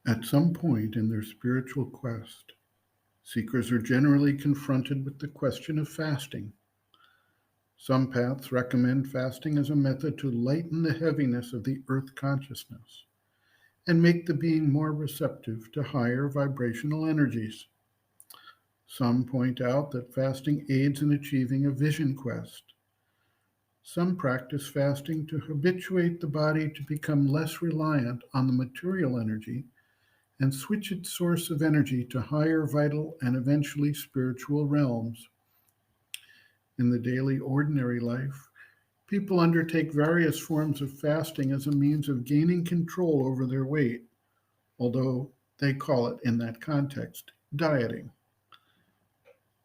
At some point in their spiritual quest, seekers are generally confronted with the question of fasting. Some paths recommend fasting as a method to lighten the heaviness of the earth consciousness and make the being more receptive to higher vibrational energies. Some point out that fasting aids in achieving a vision quest. Some practice fasting to habituate the body to become less reliant on the material energy and switch its source of energy to higher vital and eventually spiritual realms. In the daily ordinary life, people undertake various forms of fasting as a means of gaining control over their weight, although they call it in that context dieting.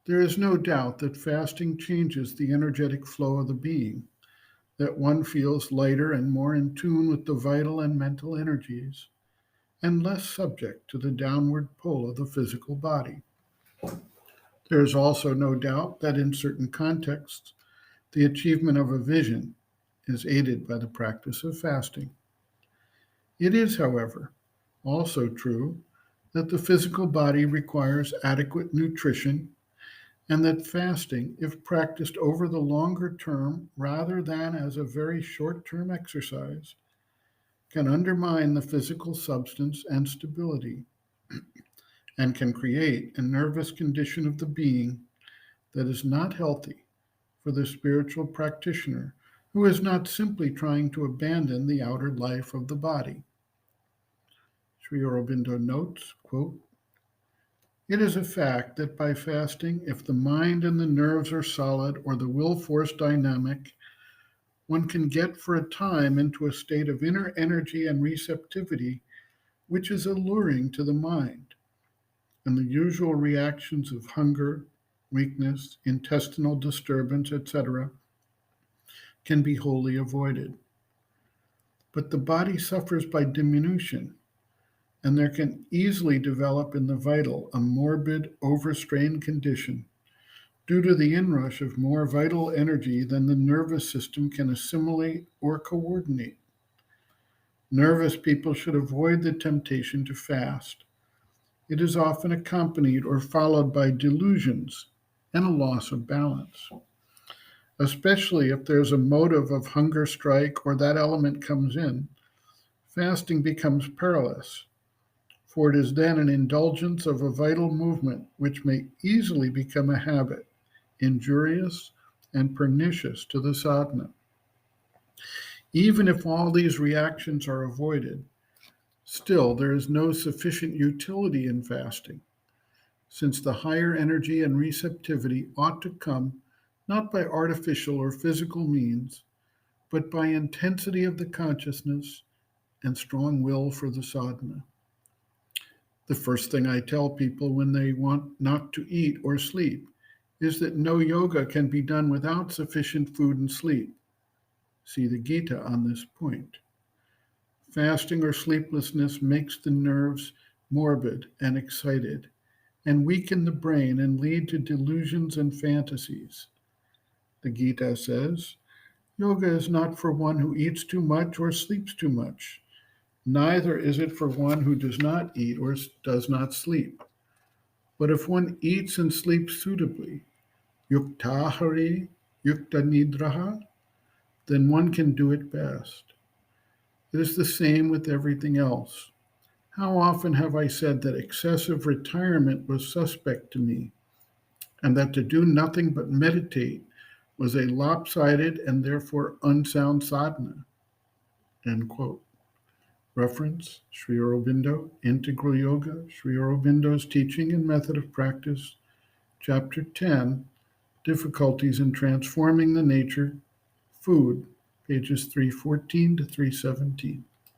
There is no doubt that fasting changes the energetic flow of the being, that one feels lighter and more in tune with the vital and mental energies, and less subject to the downward pull of the physical body. There is also no doubt that in certain contexts, the achievement of a vision is aided by the practice of fasting. It is, however, also true that the physical body requires adequate nutrition and that fasting, if practiced over the longer term rather than as a very short term exercise, can undermine the physical substance and stability and can create a nervous condition of the being that is not healthy for the spiritual practitioner who is not simply trying to abandon the outer life of the body. Sri Aurobindo notes, quote, "It is a fact that by fasting, if the mind and the nerves are solid or the will force dynamic, one can get for a time into a state of inner energy and receptivity which is alluring to the mind, and the usual reactions of hunger, weakness, intestinal disturbance, etc., can be wholly avoided. But the body suffers by diminution, and there can easily develop in the vital a morbid, overstrained condition due to the inrush of more vital energy than the nervous system can assimilate or coordinate. Nervous people should avoid the temptation to fast. It is often accompanied or followed by delusions and a loss of balance, especially if there's a motive of hunger strike or that element comes in. Fasting becomes perilous, for it is then an indulgence of a vital movement which may easily become a habit, injurious and pernicious to the sadhana. Even if all these reactions are avoided, still there is no sufficient utility in fasting, since the higher energy and receptivity ought to come not by artificial or physical means, but by intensity of the consciousness and strong will for the sadhana. The first thing I tell people when they want not to eat or sleep is that no yoga can be done without sufficient food and sleep. See the Gita on this point. Fasting or sleeplessness makes the nerves morbid and excited, and weaken the brain and lead to delusions and fantasies. The Gita says, yoga is not for one who eats too much or sleeps too much. Neither is it for one who does not eat or does not sleep. But if one eats and sleeps suitably, yuktahari, yukta nidraha, then one can do it best. It is the same with everything else. How often have I said that excessive retirement was suspect to me, and that to do nothing but meditate was a lopsided and therefore unsound sadhana? End quote. Reference, Sri Aurobindo, Integral Yoga, Sri Aurobindo's Teaching and Method of Practice, Chapter 10, Difficulties in Transforming the Nature, Food, pages 314 to 317.